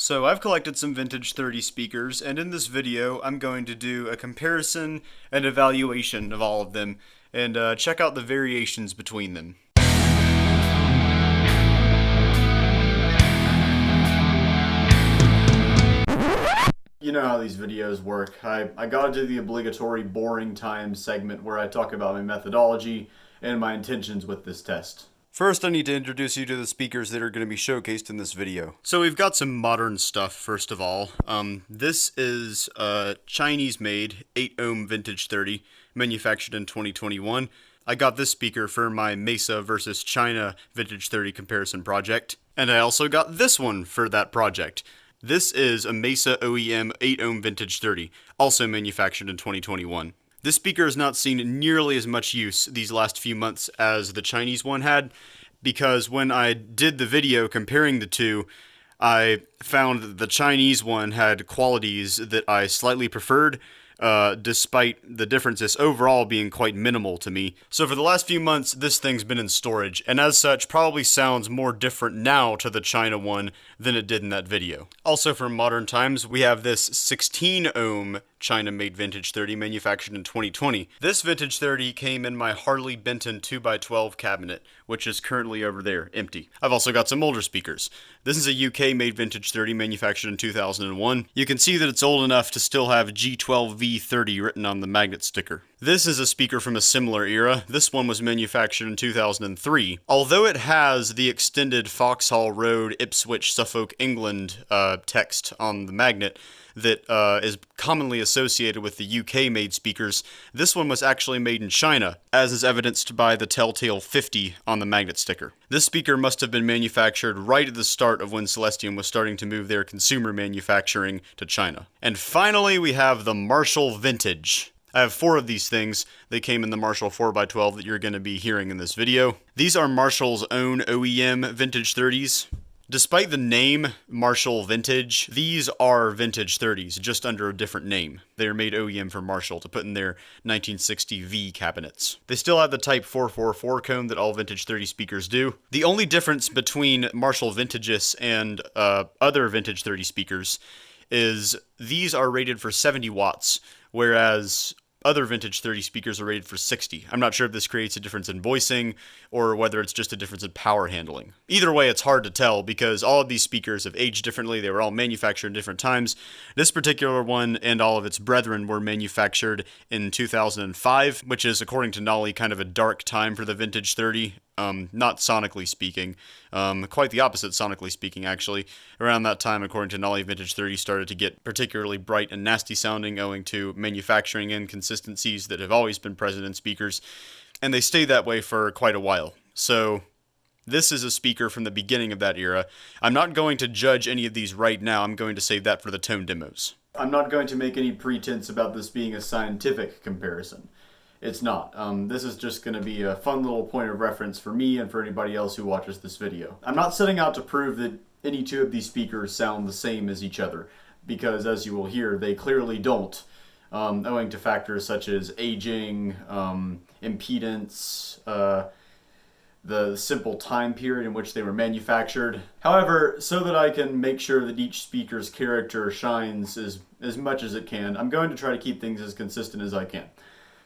So I've collected some vintage 30 speakers, and in this video I'm going to do a comparison and evaluation of all of them, and check out the variations between them. You know how these videos work. I gotta do the obligatory boring time segment where I talk about my methodology and my intentions with this test. First, I need to introduce you to the speakers that are going to be showcased in this video. So we've got some modern stuff, first of all. This is a Chinese-made 8-ohm vintage 30, manufactured in 2021. I got this speaker for my Mesa versus China vintage 30 comparison project. And I also got this one for that project. This is a Mesa OEM 8-ohm vintage 30, also manufactured in 2021. This speaker has not seen nearly as much use these last few months as the Chinese one had, because when I did the video comparing the two, I found that the Chinese one had qualities that I slightly preferred, despite the differences overall being quite minimal to me. So for the last few months, this thing's been in storage, and as such probably sounds more different now to the China one than it did in that video. Also from modern times, we have this 16-ohm China-made vintage 30 manufactured in 2020. This vintage 30 came in my Harley Benton 2x12 cabinet, which is currently over there, empty. I've also got some older speakers. This is a UK-made vintage 30 manufactured in 2001. You can see that it's old enough to still have G12V30 written on the magnet sticker. This is a speaker from a similar era. This one was manufactured in 2003. Although it has the extended Foxhall Road, Ipswich, Suffolk, England text on the magnet, that is commonly associated with the UK-made speakers, this one was actually made in China, as is evidenced by the telltale 50 on the magnet sticker. This speaker must have been manufactured right at the start of when Celestion was starting to move their consumer manufacturing to China. And finally, we have the Marshall Vintage. I have 4 of these things. They came in the Marshall 4x12 that you're going to be hearing in this video. These are Marshall's own OEM vintage 30s. Despite the name Marshall Vintage, these are vintage 30s, just under a different name. They are made OEM for Marshall to put in their 1960 V cabinets. They still have the Type 444 cone that all vintage 30 speakers do. The only difference between Marshall Vintages and other vintage 30 speakers is these are rated for 70 watts, whereas other vintage 30 speakers are rated for 60. I'm not sure if this creates a difference in voicing or whether it's just a difference in power handling. Either way, it's hard to tell because all of these speakers have aged differently. They were all manufactured in different times. This particular one and all of its brethren were manufactured in 2005, which is, according to Nolly, kind of a dark time for the vintage 30. Not sonically speaking, quite the opposite sonically speaking, actually. Around that time, according to Nolly, vintage 30 started to get particularly bright and nasty sounding owing to manufacturing inconsistencies that have always been present in speakers, and they stayed that way for quite a while. So this is a speaker from the beginning of that era. I'm not going to judge any of these right now. I'm going to save that for the tone demos. I'm not going to make any pretense about this being a scientific comparison. It's not. This is just going to be a fun little point of reference for me and for anybody else who watches this video. I'm not setting out to prove that any two of these speakers sound the same as each other, because as you will hear, they clearly don't, owing to factors such as aging, impedance, the simple time period in which they were manufactured. However, so that I can make sure that each speaker's character shines as much as it can, I'm going to try to keep things as consistent as I can.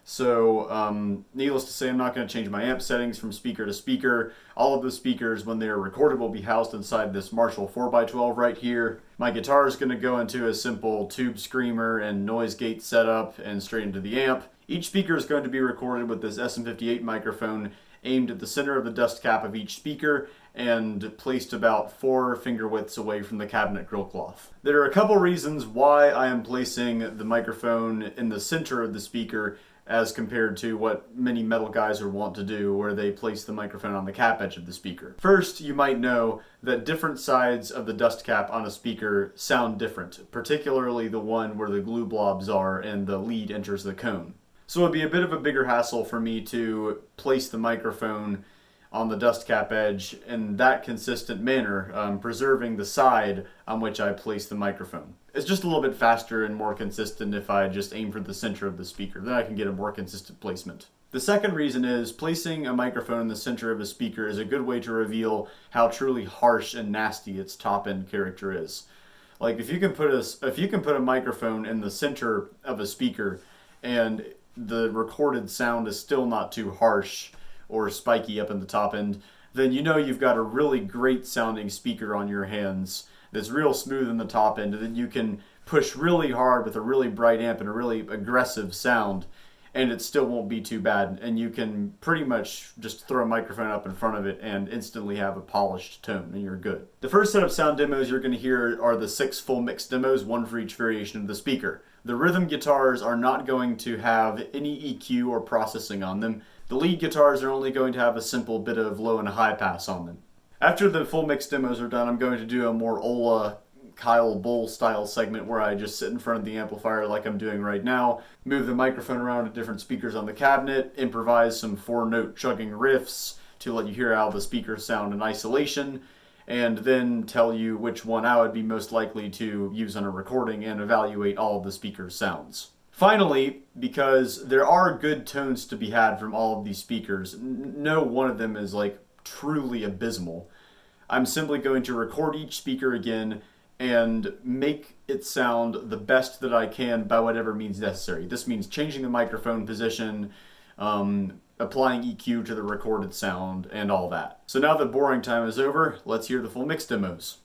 So, needless to say, I'm not going to change my amp settings from speaker to speaker. All of the speakers, when they are recorded, will be housed inside this Marshall 4x12 right here. My guitar is going to go into a simple tube screamer and noise gate setup and straight into the amp. Each speaker is going to be recorded with this SM58 microphone aimed at the center of the dust cap of each speaker and placed about 4 finger widths away from the cabinet grill cloth. There are a couple reasons why I am placing the microphone in the center of the speaker as compared to what many metal guys are wont to do, where they place the microphone on the cap edge of the speaker. First, you might know that different sides of the dust cap on a speaker sound different, particularly the one where the glue blobs are and the lead enters the cone. So it'd be a bit of a bigger hassle for me to place the microphone on the dust cap edge in that consistent manner, preserving the side on which I place the microphone. It's just a little bit faster and more consistent if I just aim for the center of the speaker. Then I can get a more consistent placement. The second reason is placing a microphone in the center of a speaker is a good way to reveal how truly harsh and nasty its top-end character is. Like if you can put a microphone in the center of a speaker and the recorded sound is still not too harsh or spiky up in the top end, then you know you've got a really great sounding speaker on your hands that's real smooth in the top end, and then you can push really hard with a really bright amp and a really aggressive sound, and it still won't be too bad, and you can pretty much just throw a microphone up in front of it and instantly have a polished tone, and you're good. The first set of sound demos you're going to hear are the 6 full mix demos, one for each variation of the speaker. The rhythm guitars are not going to have any EQ or processing on them. The lead guitars are only going to have a simple bit of low and high pass on them. After the full mix demos are done, I'm going to do a more Ola Kyle Bull style segment where I just sit in front of the amplifier like I'm doing right now, move the microphone around to different speakers on the cabinet, improvise some 4-note chugging riffs to let you hear how the speakers sound in isolation, and then tell you which one I would be most likely to use on a recording and evaluate all of the speakers' sounds. Finally, because there are good tones to be had from all of these speakers, no one of them is like truly abysmal, I'm simply going to record each speaker again and make it sound the best that I can by whatever means necessary. This means changing the microphone position, applying EQ to the recorded sound, and all that. So now that boring time is over, let's hear the full mix demos.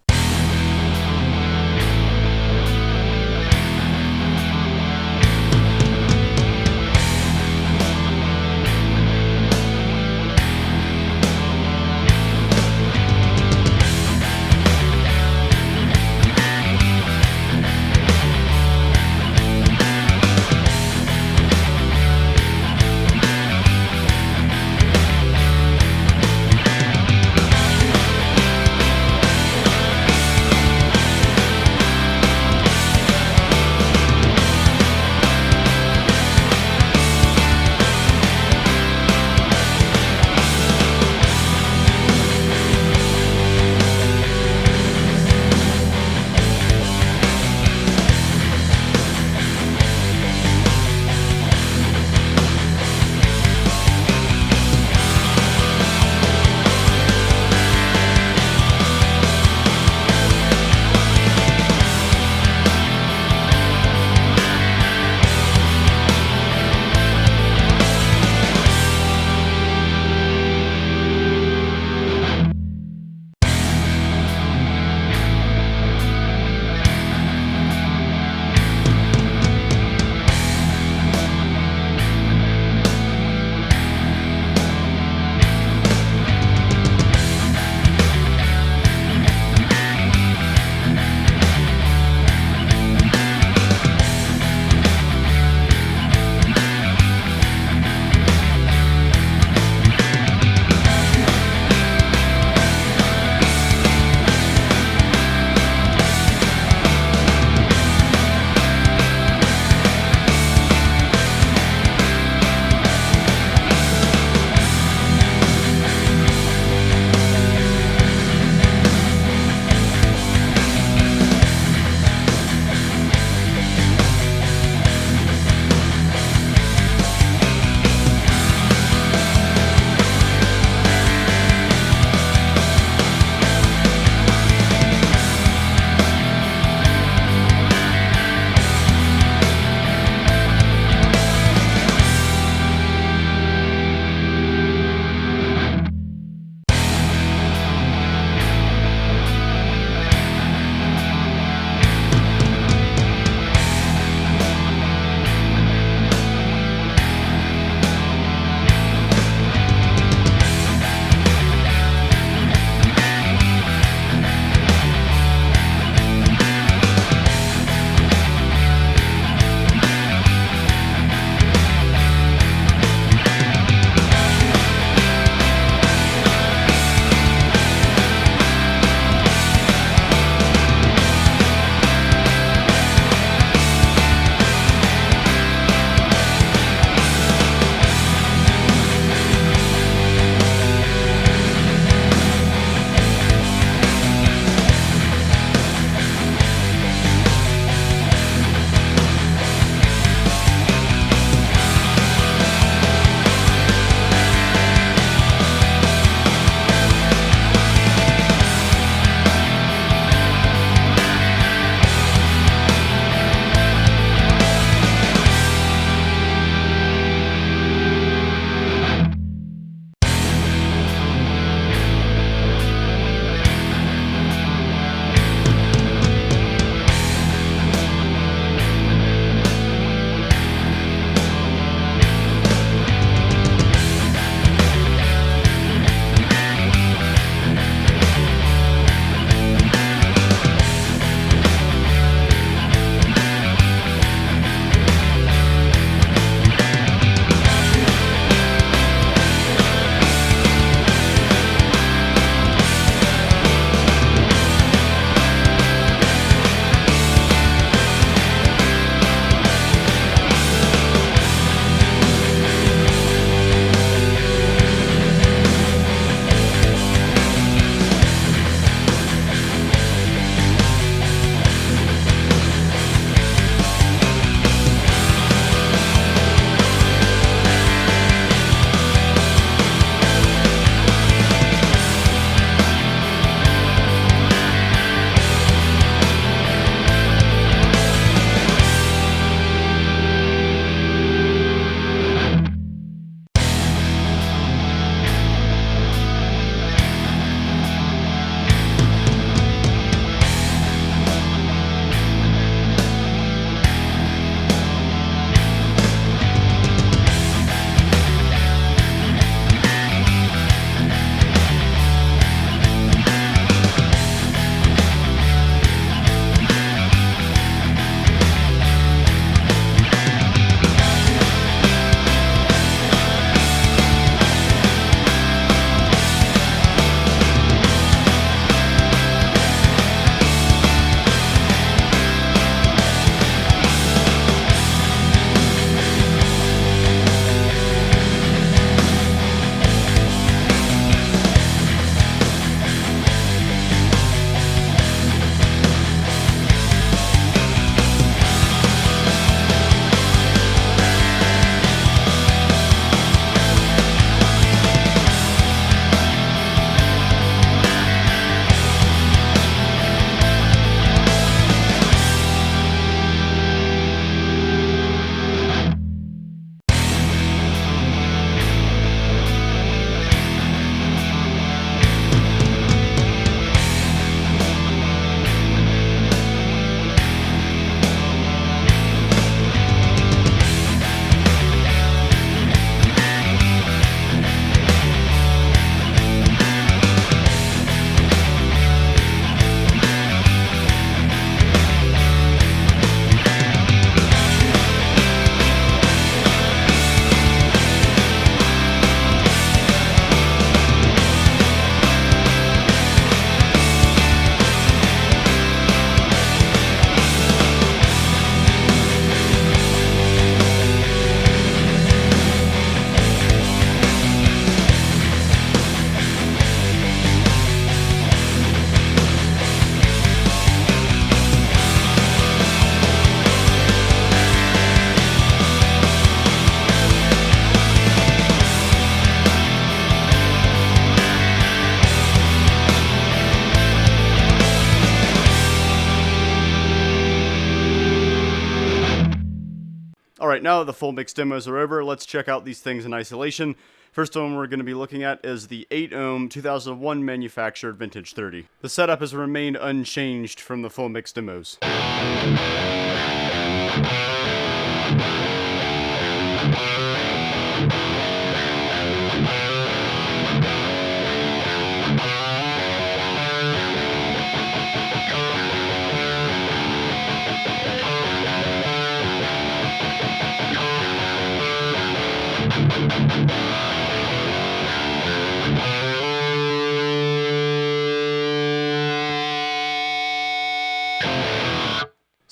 Alright, now that the full mix demos are over, let's check out these things in isolation. First one we're going to be looking at is the 8-ohm 2001 manufactured Vintage 30. The setup has remained unchanged from the full mix demos.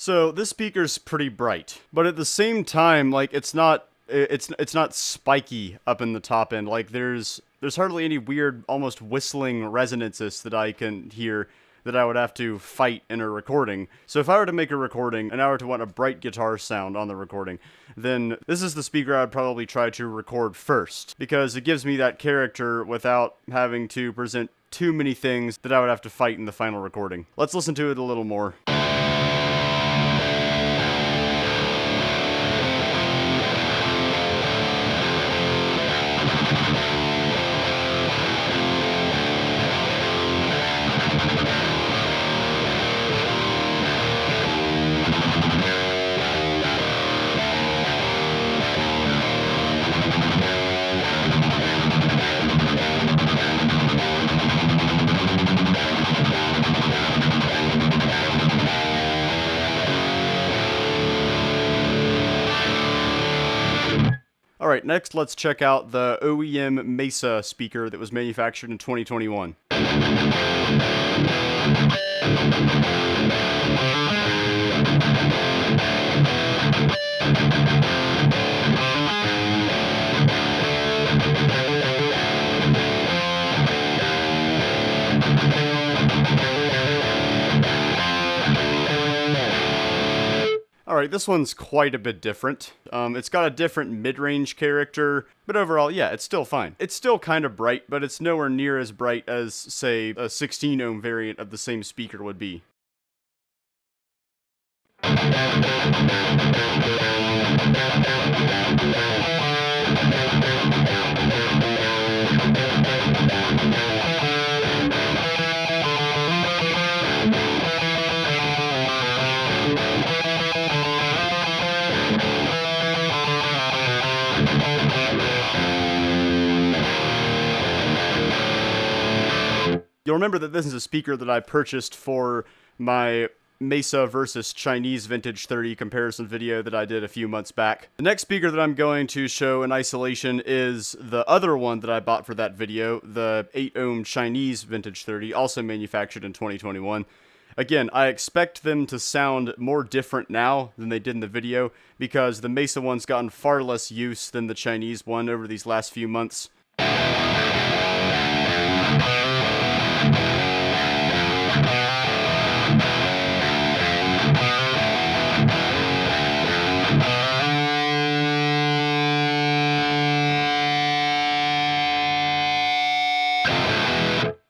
So this speaker's pretty bright, but at the same time, like it's not spiky up in the top end. Like there's hardly any weird, almost whistling resonances that I can hear that I would have to fight in a recording. So if I were to make a recording and I were to want a bright guitar sound on the recording, then this is the speaker I would probably try to record first, because it gives me that character without having to present too many things that I would have to fight in the final recording. Let's listen to it a little more. Alright, next let's check out the OEM Mesa speaker that was manufactured in 2021. Alright, this one's quite a bit different. It's got a different mid-range character, but overall, yeah, it's still fine. It's still kind of bright, but it's nowhere near as bright as, say, a 16-ohm variant of the same speaker would be. You'll remember that this is a speaker that I purchased for my Mesa versus Chinese Vintage 30 comparison video that I did a few months back. The next speaker that I'm going to show in isolation is the other one that I bought for that video, the 8-ohm Chinese Vintage 30, also manufactured in 2021. Again, I expect them to sound more different now than they did in the video, because the Mesa one's gotten far less use than the Chinese one over these last few months.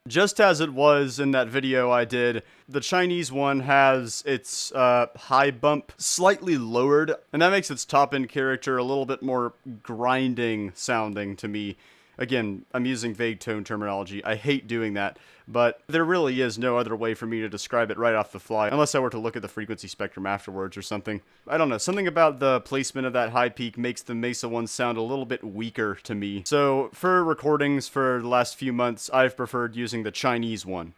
Just as it was in that video I did, the Chinese one has its high bump slightly lowered, and that makes its top-end character a little bit more grinding sounding to me. Again, I'm using vague tone terminology. I hate doing that, but there really is no other way for me to describe it right off the fly, unless I were to look at the frequency spectrum afterwards or something. I don't know, something about the placement of that high peak makes the Mesa one sound a little bit weaker to me. So for recordings for the last few months, I've preferred using the Chinese one.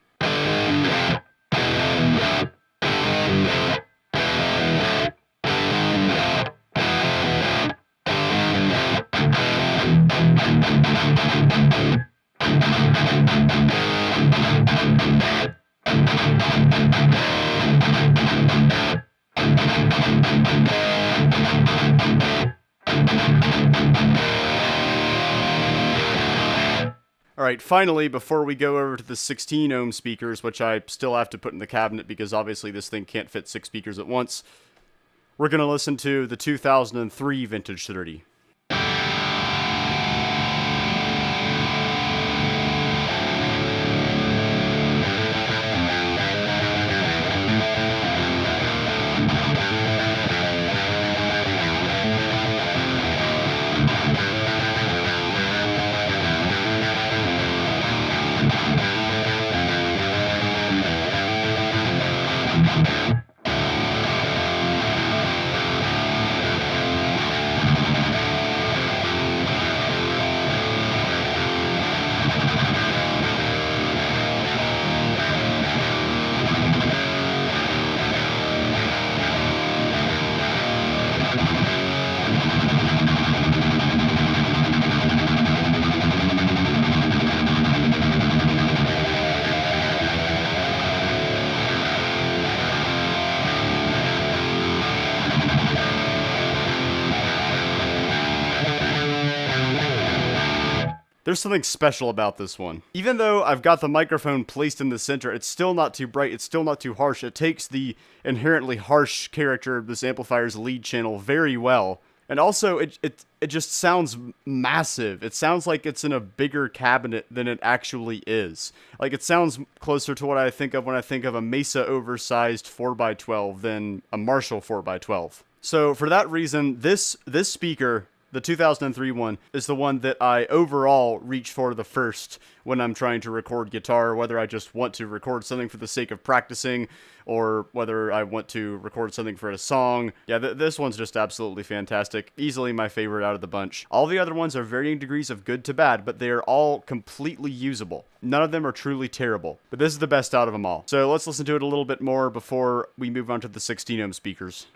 Alright, finally, before we go over to the 16-ohm speakers, which I still have to put in the cabinet because obviously this thing can't fit 6 speakers at once, we're going to listen to the 2003 Vintage 30. There's something special about this one. Even though I've got the microphone placed in the center, it's still not too bright, it's still not too harsh. It takes the inherently harsh character of this amplifier's lead channel very well. And also, it just sounds massive. It sounds like it's in a bigger cabinet than it actually is. Like, it sounds closer to what I think of when I think of a Mesa oversized 4x12 than a Marshall 4x12. So, for that reason, this speaker, the 2003 one, is the one that I overall reach for the first when I'm trying to record guitar, whether I just want to record something for the sake of practicing, or whether I want to record something for a song. Yeah, this one's just absolutely fantastic. Easily my favorite out of the bunch. All the other ones are varying degrees of good to bad, but they are all completely usable. None of them are truly terrible, but this is the best out of them all. So let's listen to it a little bit more before we move on to the 16 ohm speakers.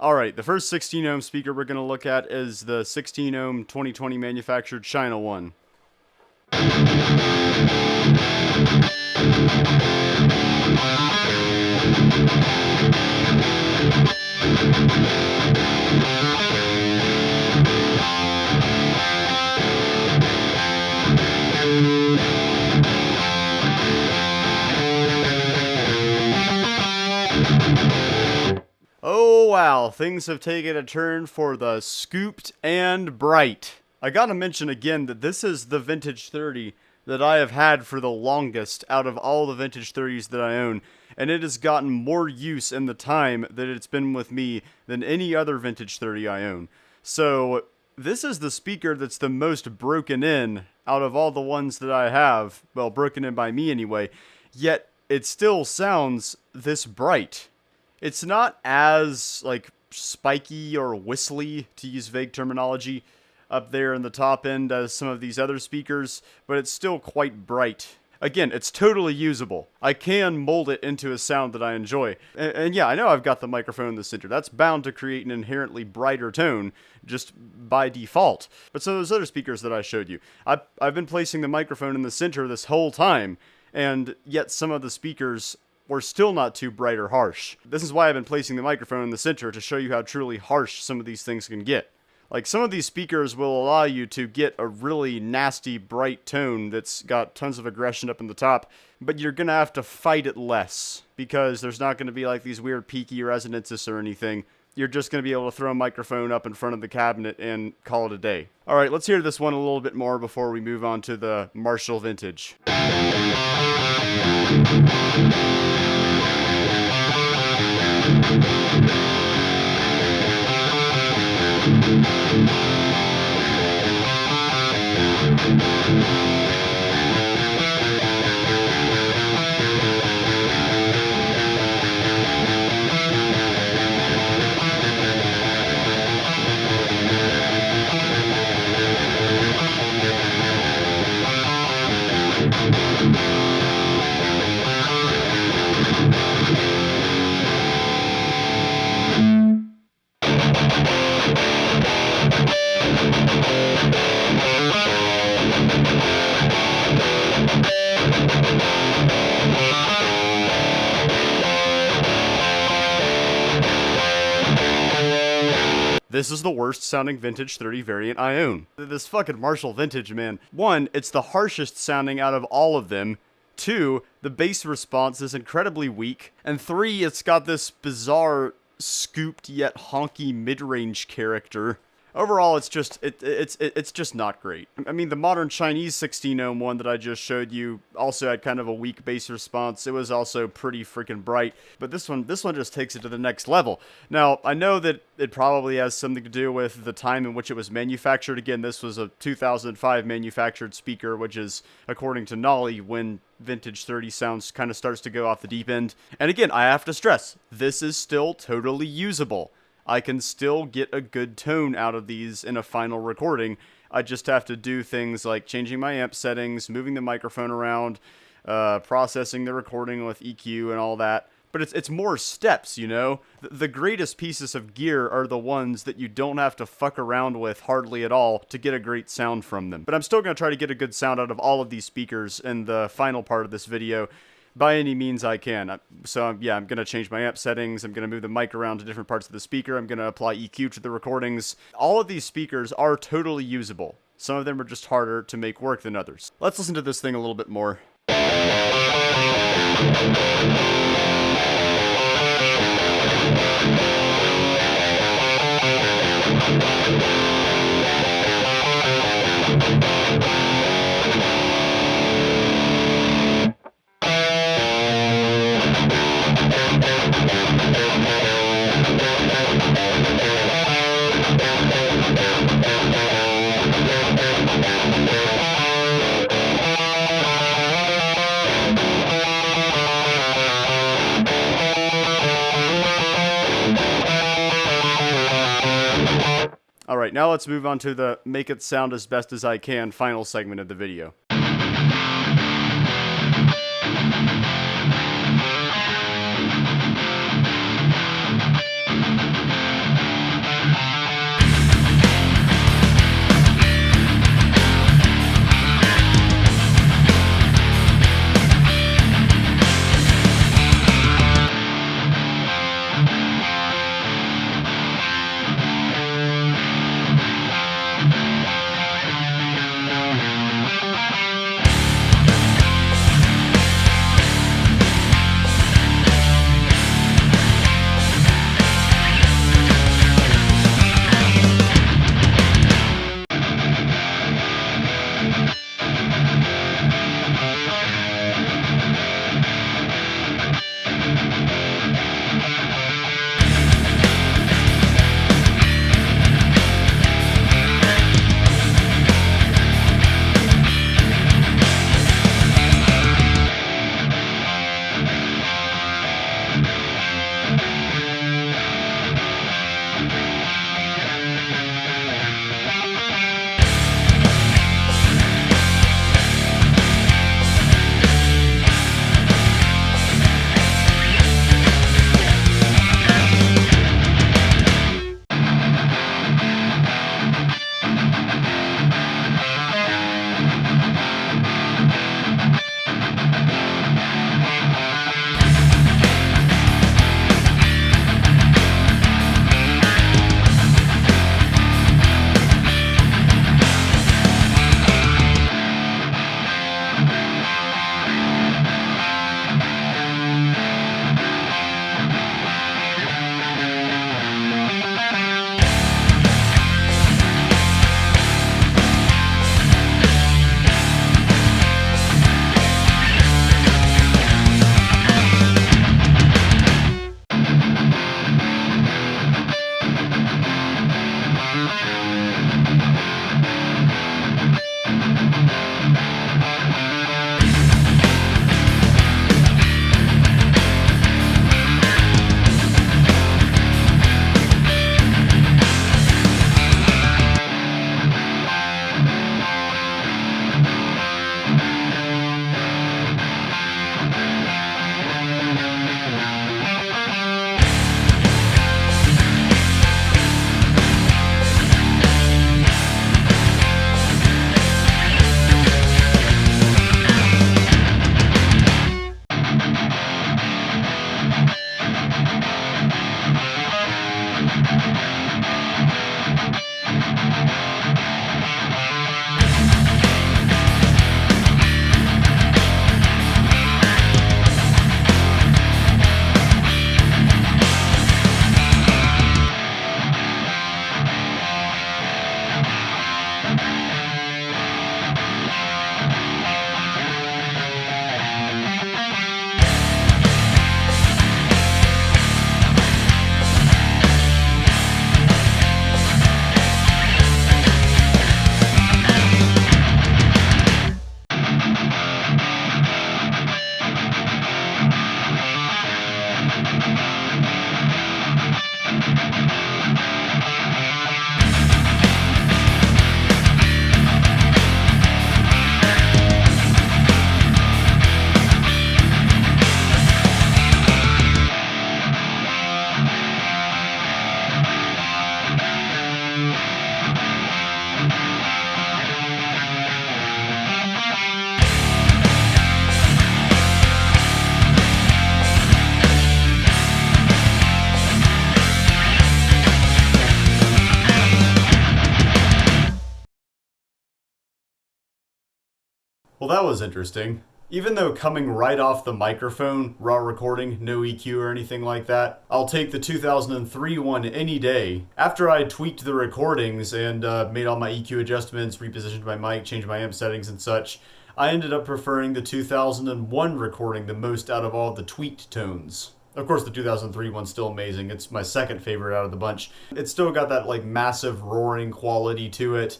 Alright, the first 16 ohm speaker we're going to look at is the 16 ohm 2020 manufactured China one. Oh wow, things have taken a turn for the scooped and bright. I gotta mention again that this is the vintage 30 that I have had for the longest out of all the vintage 30s that I own, and it has gotten more use in the time that it's been with me than any other vintage 30 I own. So this is the speaker that's the most broken in out of all the ones that I have, well, broken in by me anyway, yet it still sounds this bright. It's not as, like, spiky or whistly, to use vague terminology, up there in the top end as some of these other speakers, but it's still quite bright. Again, it's totally usable. I can mold it into a sound that I enjoy. And yeah, I know I've got the microphone in the center. That's bound to create an inherently brighter tone, just by default. But some of those other speakers that I showed you, I've been placing the microphone in the center this whole time, and yet some of the speakers were still not too bright or harsh. This is why I've been placing the microphone in the center, to show you how truly harsh some of these things can get. Like, some of these speakers will allow you to get a really nasty, bright tone that's got tons of aggression up in the top, but you're gonna have to fight it less, because there's not gonna be like these weird peaky resonances or anything. You're just gonna be able to throw a microphone up in front of the cabinet and call it a day. Alright, let's hear this one a little bit more before we move on to the Marshall Vintage. This is the worst sounding vintage 30 variant I own. This fucking Marshall Vintage, man. One, it's the harshest sounding out of all of them. Two, the bass response is incredibly weak. And three, it's got this bizarre, scooped yet honky mid-range character. Overall, it's just not great. I mean, the modern Chinese 16 ohm one that I just showed you also had kind of a weak bass response. It was also pretty freaking bright, but this one just takes it to the next level. Now, I know that it probably has something to do with the time in which it was manufactured. Again, this was a 2005 manufactured speaker, which is, according to Nolly, when vintage 30 sounds kind of starts to go off the deep end. And again, I have to stress, this is still totally usable. I can still get a good tone out of these in a final recording. I just have to do things like changing my amp settings, moving the microphone around, processing the recording with EQ and all that. But it's more steps, you know? The greatest pieces of gear are the ones that you don't have to fuck around with hardly at all to get a great sound from them. But I'm still going to try to get a good sound out of all of these speakers in the final part of this video by any means I can. So yeah, I'm going to change my amp settings, I'm going to move the mic around to different parts of the speaker, I'm going to apply EQ to the recordings. All of these speakers are totally usable. Some of them are just harder to make work than others. Let's listen to this thing a little bit more. Alright, now let's move on to the make it sound as best as I can final segment of the video. that was interesting. Even though coming right off the microphone, raw recording, no EQ or anything like that, I'll take the 2003 one any day. After I tweaked the recordings and made all my EQ adjustments, repositioned my mic, changed my amp settings and such, I ended up preferring the 2001 recording the most out of all the tweaked tones. Of course, the 2003 one's still amazing. It's my second favorite out of the bunch. It's still got that like massive roaring quality to it.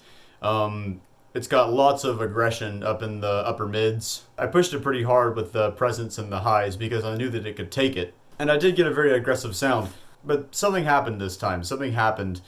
It's got lots of aggression up in the upper mids. I pushed it pretty hard with the presence and the highs because I knew that it could take it. And I did get a very aggressive sound, but something happened this time. Something happened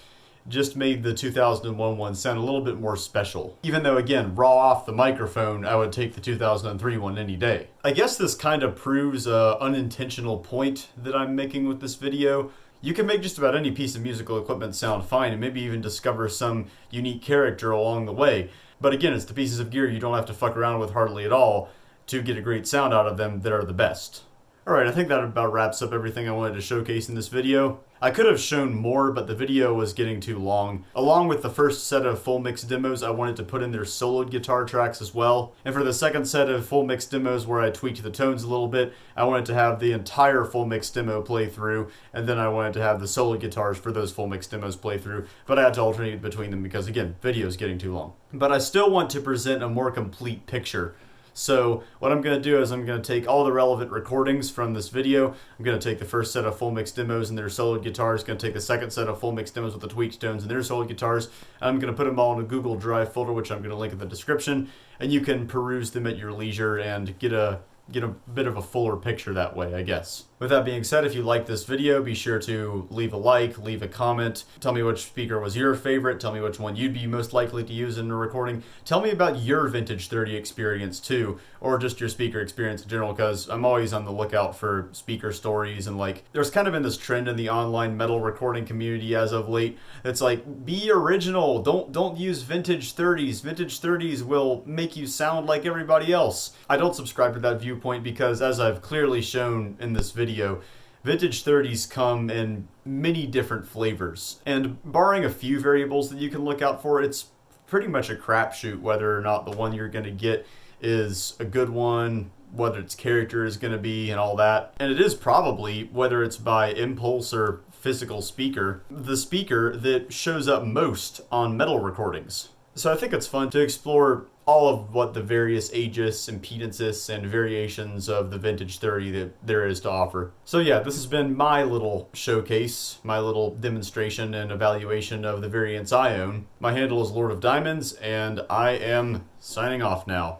just made the 2001 one sound a little bit more special. Even though, again, raw off the microphone, I would take the 2003 one any day. I guess this kind of proves an unintentional point that I'm making with this video. You can make just about any piece of musical equipment sound fine and maybe even discover some unique character along the way. But again, it's the pieces of gear you don't have to fuck around with hardly at all to get a great sound out of them that are the best. Alright, I think that about wraps up everything I wanted to showcase in this video. I could have shown more, but the video was getting too long. Along with the first set of full mix demos, I wanted to put in their soloed guitar tracks as well. And for the second set of full mix demos where I tweaked the tones a little bit, I wanted to have the entire full mix demo play through, and then I wanted to have the solo guitars for those full mix demos play through, but I had to alternate between them because, again, video is getting too long. But I still want to present a more complete picture. So what I'm going to do is I'm going to take all the relevant recordings from this video. I'm going to take the first set of full mix demos and their soloed guitars. Going to take the second set of full mix demos with the tweaked tones and their soloed guitars. I'm going to put them all in a Google Drive folder, which I'm going to link in the description. And you can peruse them at your leisure and get a bit of a fuller picture that way, I guess. With that being said, if you like this video, be sure to leave a like, leave a comment. Tell me which speaker was your favorite. Tell me which one you'd be most likely to use in a recording. Tell me about your Vintage 30 experience too, or just your speaker experience in general, because I'm always on the lookout for speaker stories. And like, there's kind of been this trend in the online metal recording community as of late. It's like, be original. Don't use vintage 30s. Vintage 30s will make you sound like everybody else. I don't subscribe to that viewpoint because, as I've clearly shown in this video, vintage 30s come in many different flavors, and barring a few variables that you can look out for, it's pretty much a crapshoot whether or not the one you're going to get is a good one, whether its character is going to be, and all that. And it is probably, whether it's by impulse or physical speaker, the speaker that shows up most on metal recordings. So I think it's fun to explore all of what the various ages, impedances, and variations of the Vintage 30 that there is to offer. So yeah, this has been my little showcase, my little demonstration and evaluation of the variants I own. My handle is Lord of Diamonds, and I am signing off now.